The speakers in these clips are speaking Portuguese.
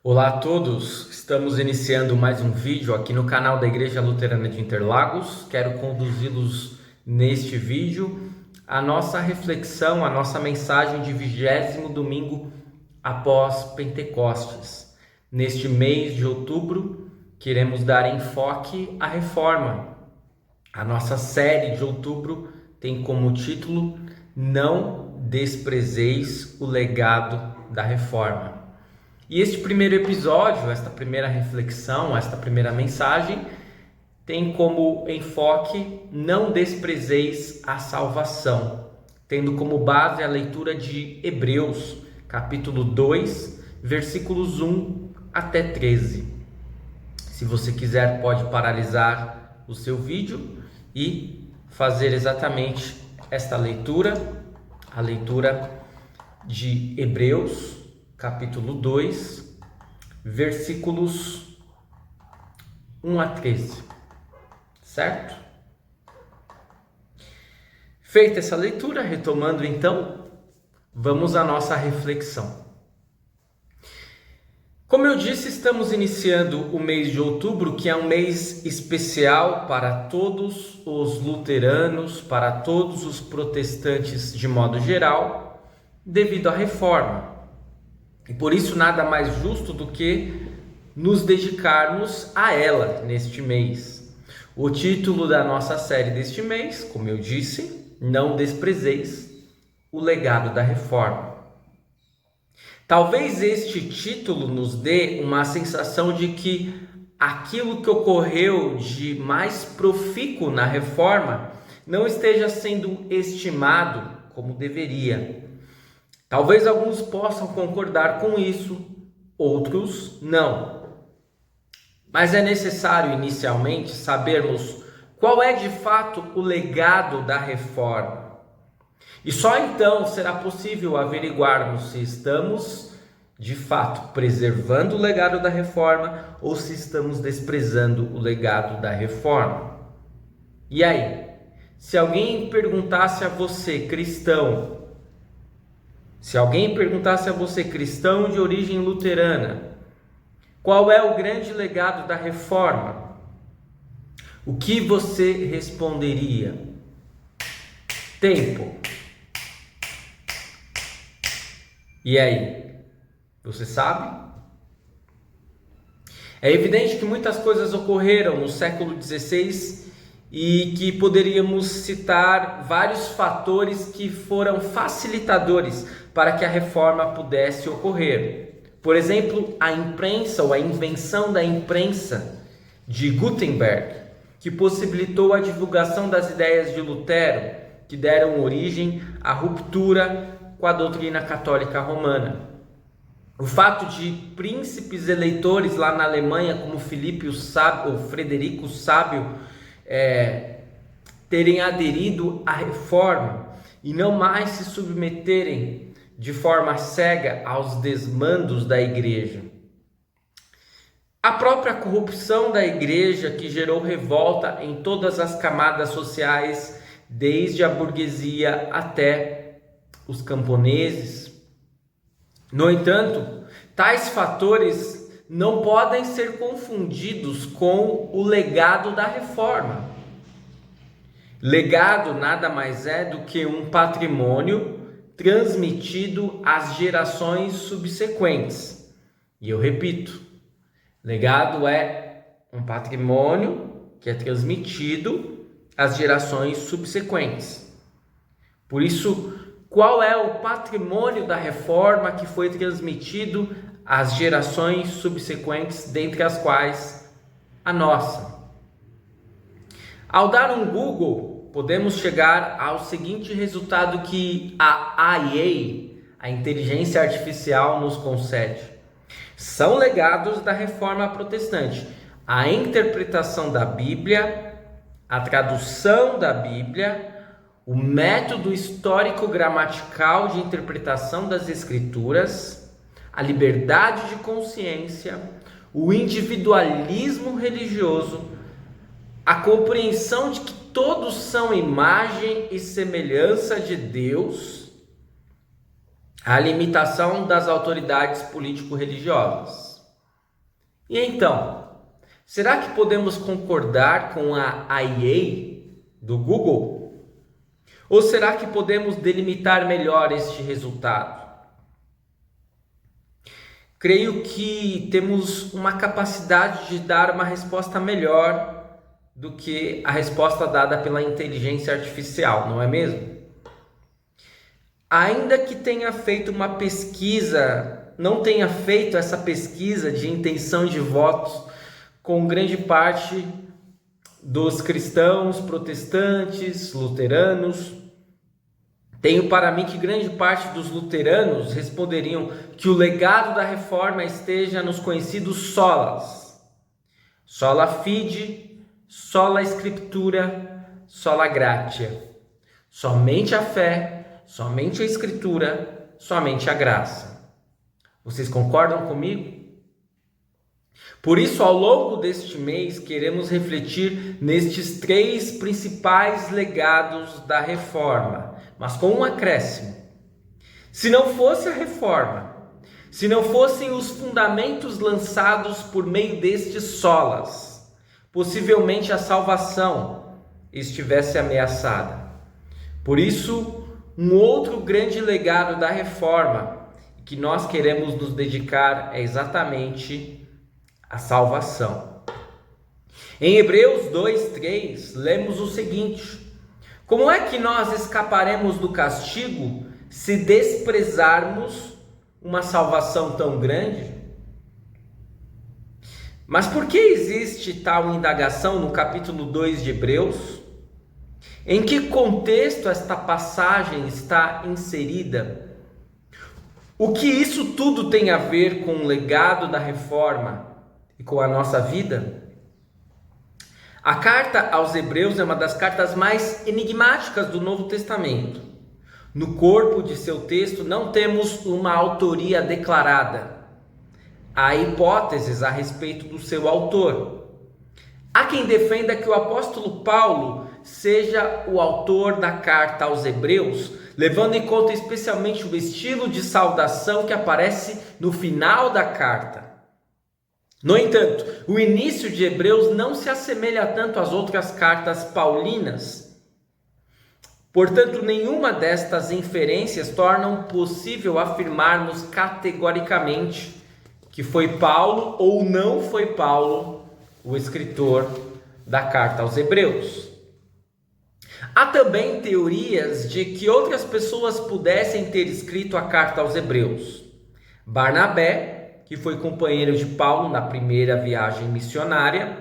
Olá a todos, estamos iniciando mais um vídeo aqui no canal da Igreja Luterana de Interlagos. Quero conduzi-los neste vídeo a nossa reflexão, a nossa mensagem de 20º domingo após Pentecostes. Neste mês de outubro, queremos dar enfoque à reforma. A nossa série de outubro tem como título Não Desprezeis o Legado da Reforma. E este primeiro episódio, esta primeira reflexão, esta primeira mensagem, tem como enfoque não desprezeis a salvação, tendo como base a leitura de Hebreus, capítulo 2, versículos 1 até 13. Se você quiser, pode paralisar o seu vídeo e fazer exatamente esta leitura, a leitura de Hebreus, capítulo 2, versículos 1 a 13, certo? Feita essa leitura, retomando então, vamos à nossa reflexão. Como eu disse, estamos iniciando o mês de outubro, que é um mês especial para todos os luteranos, para todos os protestantes de modo geral, devido à reforma. E por isso nada mais justo do que nos dedicarmos a ela neste mês. O título da nossa série deste mês, como eu disse, não desprezeis o legado da reforma. Talvez este título nos dê uma sensação de que aquilo que ocorreu de mais profícuo na reforma não esteja sendo estimado como deveria. Talvez alguns possam concordar com isso, outros não. Mas é necessário inicialmente sabermos qual é de fato o legado da reforma. E só então será possível averiguarmos se estamos de fato preservando o legado da reforma ou se estamos desprezando o legado da reforma. E aí, se alguém perguntasse a você, cristão, de origem luterana, qual é o grande legado da reforma? O que você responderia? Tempo. E aí? Você sabe? É evidente que muitas coisas ocorreram no século XVI e que poderíamos citar vários fatores que foram facilitadores para que a reforma pudesse ocorrer. Por exemplo, a imprensa ou a invenção da imprensa de Gutenberg, que possibilitou a divulgação das ideias de Lutero, que deram origem à ruptura com a doutrina católica romana. O fato de príncipes eleitores lá na Alemanha, como Filipe o Sábio ou Frederico o Sábio, terem aderido à reforma e não mais se submeterem de forma cega aos desmandos da igreja. A própria corrupção da igreja, que gerou revolta em todas as camadas sociais, desde a burguesia até os camponeses. No entanto, tais fatores não podem ser confundidos com o legado da reforma. Legado nada mais é do que um patrimônio transmitido às gerações subsequentes. E eu repito, legado é um patrimônio que é transmitido às gerações subsequentes. Por isso, qual é o patrimônio da reforma que foi transmitido às gerações subsequentes, dentre as quais a nossa? Ao dar um Google, podemos chegar ao seguinte resultado que a IA, a inteligência artificial, nos concede. São legados da reforma protestante: a interpretação da Bíblia, a tradução da Bíblia, o método histórico-gramatical de interpretação das Escrituras, a liberdade de consciência, o individualismo religioso, a compreensão de que todos são imagem e semelhança de Deus, a limitação das autoridades político-religiosas. E então, será que podemos concordar com a IA do Google? Ou será que podemos delimitar melhor este resultado? Creio que temos uma capacidade de dar uma resposta melhor do que a resposta dada pela inteligência artificial, não é mesmo? Ainda que tenha feito uma pesquisa, não tenha feito essa pesquisa de intenção de votos com grande parte dos cristãos, protestantes, luteranos, tenho para mim que grande parte dos luteranos responderiam que o legado da reforma esteja nos conhecidos solas. Sola fide, sola scriptura, sola gratia. Somente a fé, somente a escritura, somente a graça. Vocês concordam comigo? Por isso, ao longo deste mês, queremos refletir nestes 3 principais legados da reforma, mas com um acréscimo. Se não fosse a reforma, se não fossem os fundamentos lançados por meio destes solas, possivelmente a salvação estivesse ameaçada. Por isso, um outro grande legado da reforma que nós queremos nos dedicar é exatamente a salvação. Em Hebreus 2:3, lemos o seguinte: como é que nós escaparemos do castigo se desprezarmos uma salvação tão grande? Mas por que existe tal indagação no capítulo 2 de Hebreus? Em que contexto esta passagem está inserida? O que isso tudo tem a ver com o legado da reforma e com a nossa vida? A carta aos Hebreus é uma das cartas mais enigmáticas do Novo Testamento. No corpo de seu texto não temos uma autoria declarada. Há hipóteses a respeito do seu autor. Há quem defenda que o apóstolo Paulo seja o autor da carta aos Hebreus, levando em conta especialmente o estilo de saudação que aparece no final da carta. No entanto, o início de Hebreus não se assemelha tanto às outras cartas paulinas. Portanto, nenhuma destas inferências tornam possível afirmarmos categoricamente que foi Paulo ou não foi Paulo o escritor da carta aos Hebreus. Há também teorias de que outras pessoas pudessem ter escrito a carta aos Hebreus. Barnabé, que foi companheiro de Paulo na primeira viagem missionária;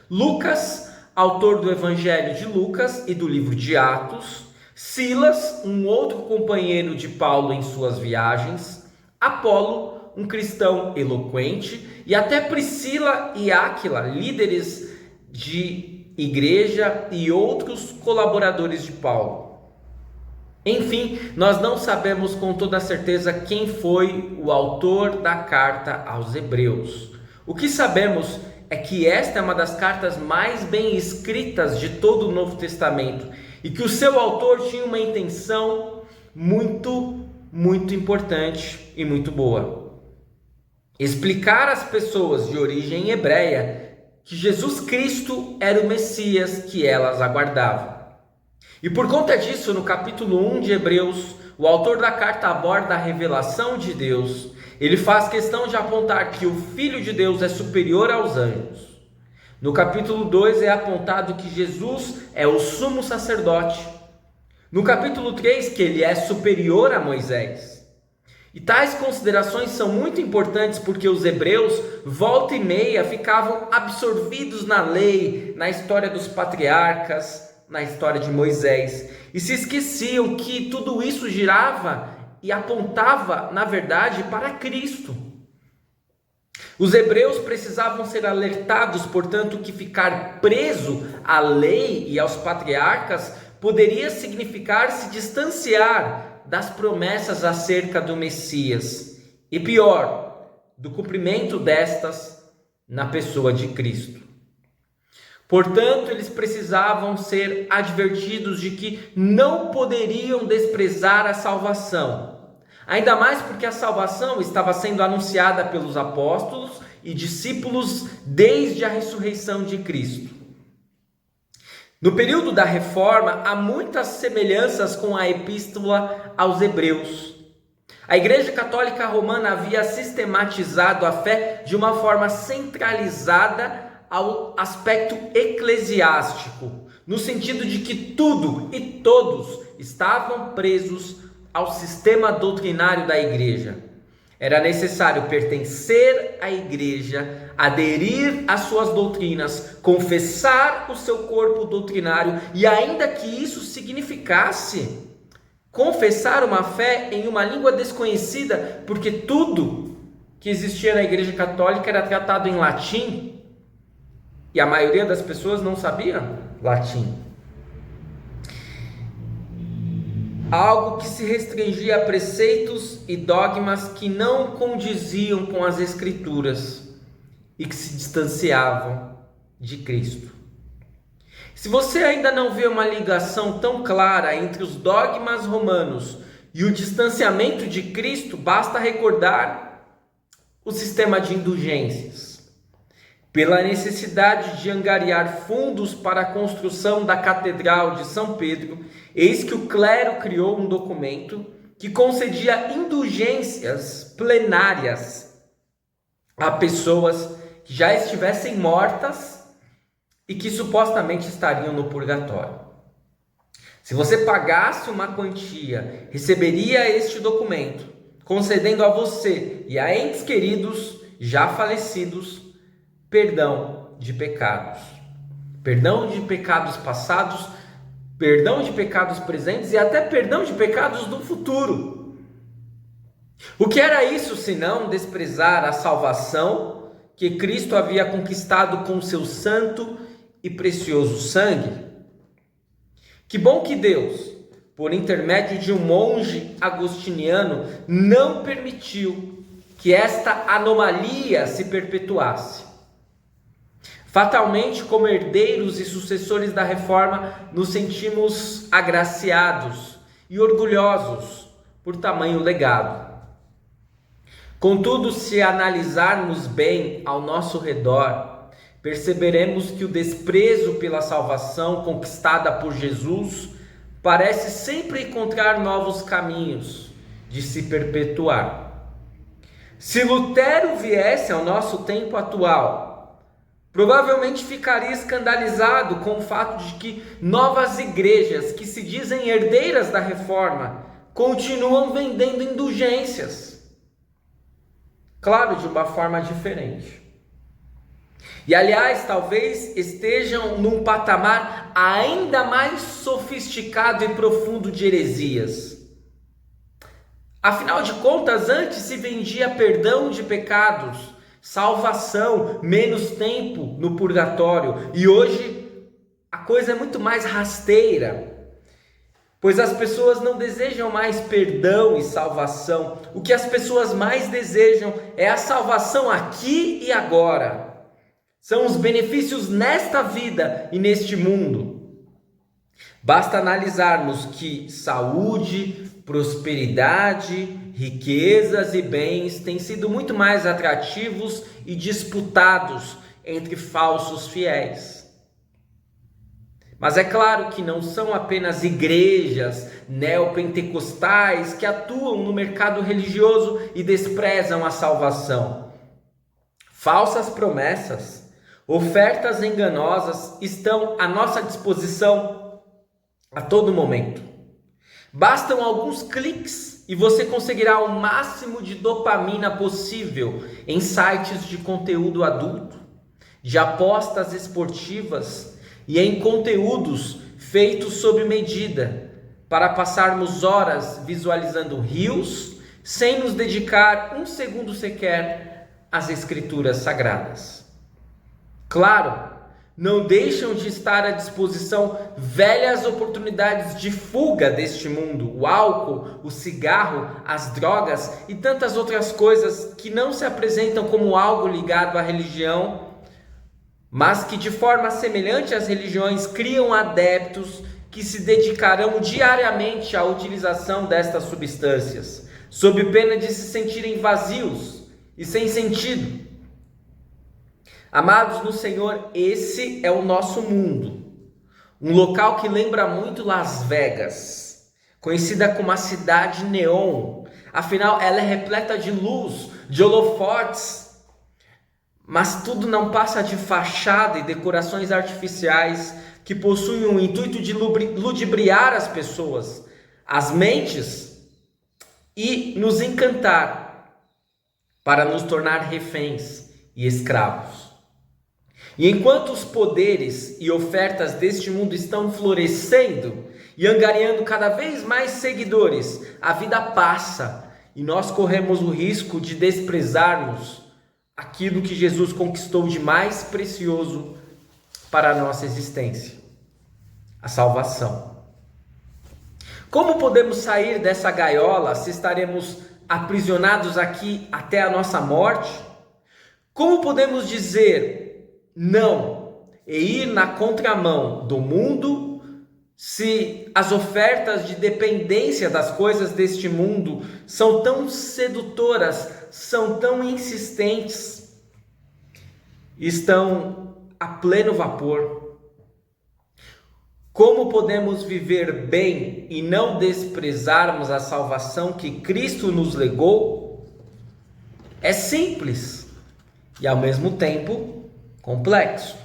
Lucas, autor do Evangelho de Lucas e do livro de Atos; Silas, um outro companheiro de Paulo em suas viagens; Apolo, um cristão eloquente; e até Priscila e Áquila, líderes de igreja e outros colaboradores de Paulo. Enfim, nós não sabemos com toda certeza quem foi o autor da carta aos Hebreus. O que sabemos é que esta é uma das cartas mais bem escritas de todo o Novo Testamento e que o seu autor tinha uma intenção muito importante e muito boa: explicar às pessoas de origem hebreia que Jesus Cristo era o Messias que elas aguardavam. E por conta disso, no capítulo 1 de Hebreus, o autor da carta aborda a revelação de Deus. Ele faz questão de apontar que o Filho de Deus é superior aos anjos. No capítulo 2 é apontado que Jesus é o sumo sacerdote. No capítulo 3, que ele é superior a Moisés. E tais considerações são muito importantes porque os hebreus, volta e meia, ficavam absorvidos na lei, na história dos patriarcas, na história de Moisés, e se esqueciam que tudo isso girava e apontava, na verdade, para Cristo. Os hebreus precisavam ser alertados, portanto, que ficar preso à lei e aos patriarcas poderia significar se distanciar das promessas acerca do Messias, e pior, do cumprimento destas na pessoa de Cristo. Portanto, eles precisavam ser advertidos de que não poderiam desprezar a salvação. Ainda mais porque a salvação estava sendo anunciada pelos apóstolos e discípulos desde a ressurreição de Cristo. No período da Reforma, há muitas semelhanças com a Epístola aos Hebreus. A Igreja Católica Romana havia sistematizado a fé de uma forma centralizada ao aspecto eclesiástico, no sentido de que tudo e todos estavam presos ao sistema doutrinário da Igreja. Era necessário pertencer à Igreja, aderir às suas doutrinas, confessar o seu corpo doutrinário e, ainda que isso significasse confessar uma fé em uma língua desconhecida, porque tudo que existia na Igreja Católica era tratado em latim e a maioria das pessoas não sabia latim. Algo que se restringia a preceitos e dogmas que não condiziam com as Escrituras e que se distanciavam de Cristo. Se você ainda não vê uma ligação tão clara entre os dogmas romanos e o distanciamento de Cristo, basta recordar o sistema de indulgências. Pela necessidade de angariar fundos para a construção da Catedral de São Pedro, eis que o clero criou um documento que concedia indulgências plenárias a pessoas que já estivessem mortas e que supostamente estariam no purgatório. Se você pagasse uma quantia, receberia este documento, concedendo a você e a entes queridos já falecidos perdão de pecados passados, perdão de pecados presentes e até perdão de pecados do futuro. O que era isso senão desprezar a salvação que Cristo havia conquistado com seu santo e precioso sangue? Que bom que Deus, por intermédio de um monge agostiniano, não permitiu que esta anomalia se perpetuasse. Fatalmente, como herdeiros e sucessores da Reforma, nos sentimos agraciados e orgulhosos por tamanho legado. Contudo, se analisarmos bem ao nosso redor, perceberemos que o desprezo pela salvação conquistada por Jesus parece sempre encontrar novos caminhos de se perpetuar. Se Lutero viesse ao nosso tempo atual, provavelmente ficaria escandalizado com o fato de que novas igrejas que se dizem herdeiras da Reforma continuam vendendo indulgências. Claro, de uma forma diferente. E aliás, talvez estejam num patamar ainda mais sofisticado e profundo de heresias. Afinal de contas, antes se vendia perdão de pecados, salvação, menos tempo no purgatório, e hoje a coisa é muito mais rasteira, pois as pessoas não desejam mais perdão e salvação. O que as pessoas mais desejam é a salvação aqui e agora. São os benefícios nesta vida e neste mundo. Basta analisarmos que saúde, prosperidade, riquezas e bens têm sido muito mais atrativos e disputados entre falsos fiéis. Mas é claro que não são apenas igrejas neopentecostais que atuam no mercado religioso e desprezam a salvação. Falsas promessas, ofertas enganosas estão à nossa disposição a todo momento. Bastam alguns cliques e você conseguirá o máximo de dopamina possível em sites de conteúdo adulto, de apostas esportivas e em conteúdos feitos sob medida, para passarmos horas visualizando rios sem nos dedicar um segundo sequer às Escrituras Sagradas. Claro, não deixam de estar à disposição velhas oportunidades de fuga deste mundo, o álcool, o cigarro, as drogas e tantas outras coisas que não se apresentam como algo ligado à religião, mas que de forma semelhante às religiões criam adeptos que se dedicarão diariamente à utilização destas substâncias, sob pena de se sentirem vazios e sem sentido. Amados no Senhor, esse é o nosso mundo. Um local que lembra muito Las Vegas, conhecida como a cidade neon. Afinal, ela é repleta de luz, de holofotes, mas tudo não passa de fachada e decorações artificiais que possuem o intuito de ludibriar as pessoas, as mentes e nos encantar para nos tornar reféns e escravos. E enquanto os poderes e ofertas deste mundo estão florescendo e angariando cada vez mais seguidores, a vida passa e nós corremos o risco de desprezarmos aquilo que Jesus conquistou de mais precioso para a nossa existência: a salvação. Como podemos sair dessa gaiola se estaremos aprisionados aqui até a nossa morte? Como podemos dizer não e ir na contramão do mundo se as ofertas de dependência das coisas deste mundo são tão sedutoras, são tão insistentes, estão a pleno vapor? Como podemos viver bem e não desprezarmos a salvação que Cristo nos legou? É simples e ao mesmo tempo complexo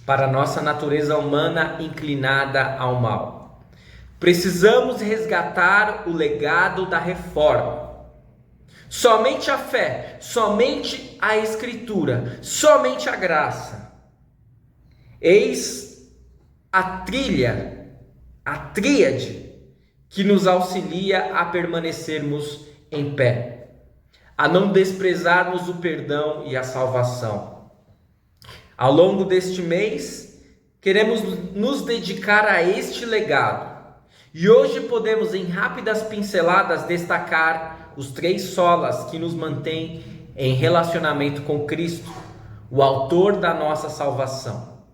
para a nossa natureza humana inclinada ao mal. Precisamos resgatar o legado da reforma. Somente a fé, somente a Escritura, somente a graça. Eis a tríade que nos auxilia a permanecermos em pé, a não desprezarmos o perdão e a salvação. Ao longo deste mês, queremos nos dedicar a este legado. E hoje podemos, em rápidas pinceladas, destacar os 3 solas que nos mantêm em relacionamento com Cristo, o autor da nossa salvação.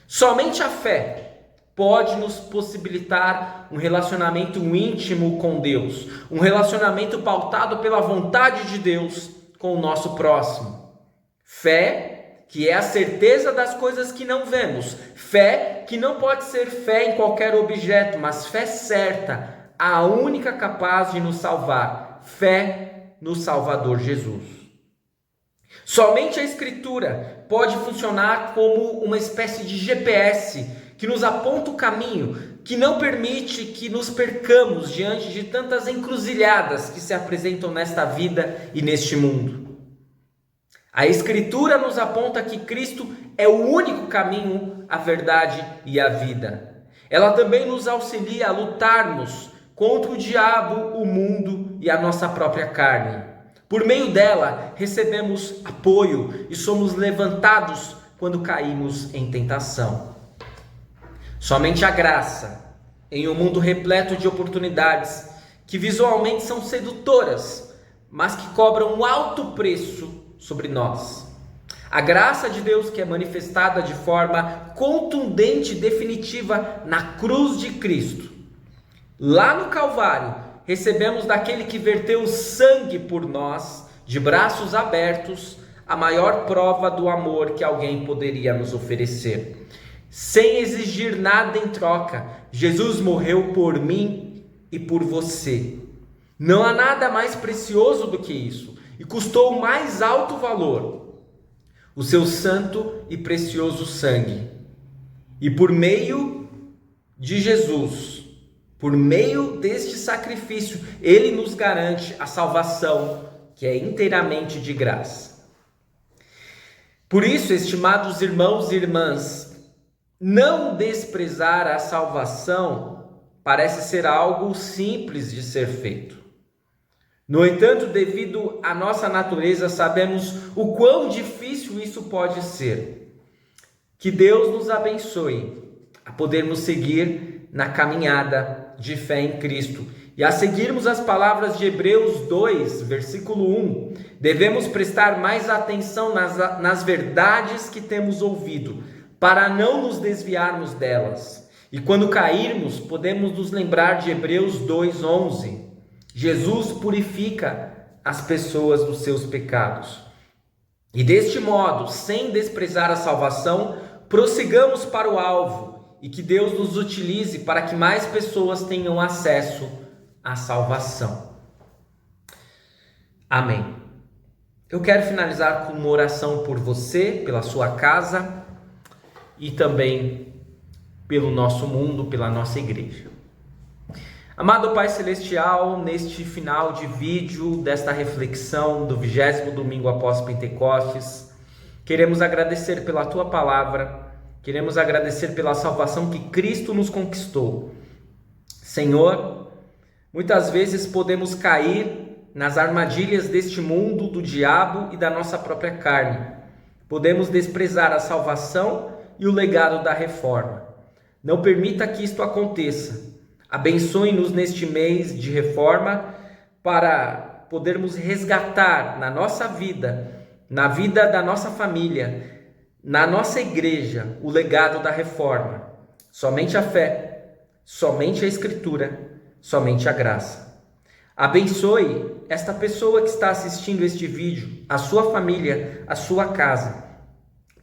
Somente a fé pode nos possibilitar um relacionamento íntimo com Deus, um relacionamento pautado pela vontade de Deus com o nosso próximo. Fé que é a certeza das coisas que não vemos. Fé que não pode ser fé em qualquer objeto, mas fé certa, a única capaz de nos salvar. Fé no Salvador Jesus. Somente a Escritura pode funcionar como uma espécie de GPS que nos aponta o caminho, que não permite que nos percamos diante de tantas encruzilhadas que se apresentam nesta vida e neste mundo. A Escritura nos aponta que Cristo é o único caminho, a verdade e a vida. Ela também nos auxilia a lutarmos contra o diabo, o mundo e a nossa própria carne. Por meio dela, recebemos apoio e somos levantados quando caímos em tentação. Somente a graça, em um mundo repleto de oportunidades que visualmente são sedutoras, mas que cobram um alto preço sobre nós. A graça de Deus que é manifestada de forma contundente e definitiva na cruz de Cristo. Lá no Calvário, recebemos daquele que verteu sangue por nós, de braços abertos, a maior prova do amor que alguém poderia nos oferecer. Sem exigir nada em troca, Jesus morreu por mim e por você. Não há nada mais precioso do que isso. E custou o mais alto valor, o seu santo e precioso sangue. E por meio de Jesus, por meio deste sacrifício, ele nos garante a salvação, que é inteiramente de graça. Por isso, estimados irmãos e irmãs, não desprezar a salvação parece ser algo simples de ser feito. No entanto, devido à nossa natureza, sabemos o quão difícil isso pode ser. Que Deus nos abençoe a podermos seguir na caminhada de fé em Cristo. E a seguirmos as palavras de Hebreus 2, versículo 1, devemos prestar mais atenção nas verdades que temos ouvido, para não nos desviarmos delas. E quando cairmos, podemos nos lembrar de Hebreus 2, 11. Jesus purifica as pessoas dos seus pecados. E deste modo, sem desprezar a salvação, prossigamos para o alvo e que Deus nos utilize para que mais pessoas tenham acesso à salvação. Amém. Eu quero finalizar com uma oração por você, pela sua casa e também pelo nosso mundo, pela nossa igreja. Amado Pai Celestial, neste final de vídeo desta reflexão do 20º domingo após Pentecostes, queremos agradecer pela Tua palavra, queremos agradecer pela salvação que Cristo nos conquistou. Senhor, muitas vezes podemos cair nas armadilhas deste mundo, do diabo e da nossa própria carne. Podemos desprezar a salvação e o legado da reforma. Não permita que isto aconteça. Abençoe-nos neste mês de reforma para podermos resgatar na nossa vida, na vida da nossa família, na nossa igreja, o legado da reforma. Somente a fé, somente a Escritura, somente a graça. Abençoe esta pessoa que está assistindo este vídeo, a sua família, a sua casa,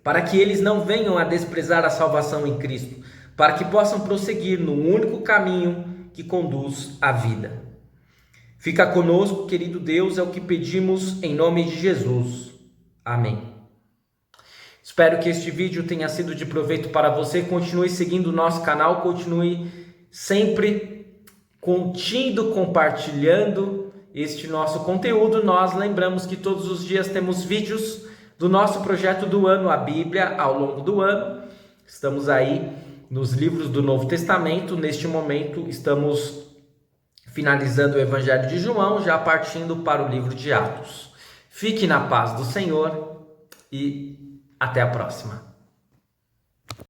para que eles não venham a desprezar a salvação em Cristo, para que possam prosseguir no único caminho que conduz à vida. Fica conosco, querido Deus, é o que pedimos em nome de Jesus. Amém. Espero que este vídeo tenha sido de proveito para você. Continue seguindo o nosso canal, continue sempre curtindo, compartilhando este nosso conteúdo. Nós lembramos que todos os dias temos vídeos do nosso projeto do ano, a Bíblia, ao longo do ano. Estamos aí nos livros do Novo Testamento. Neste momento estamos finalizando o Evangelho de João, já partindo para o livro de Atos. Fique na paz do Senhor e até a próxima.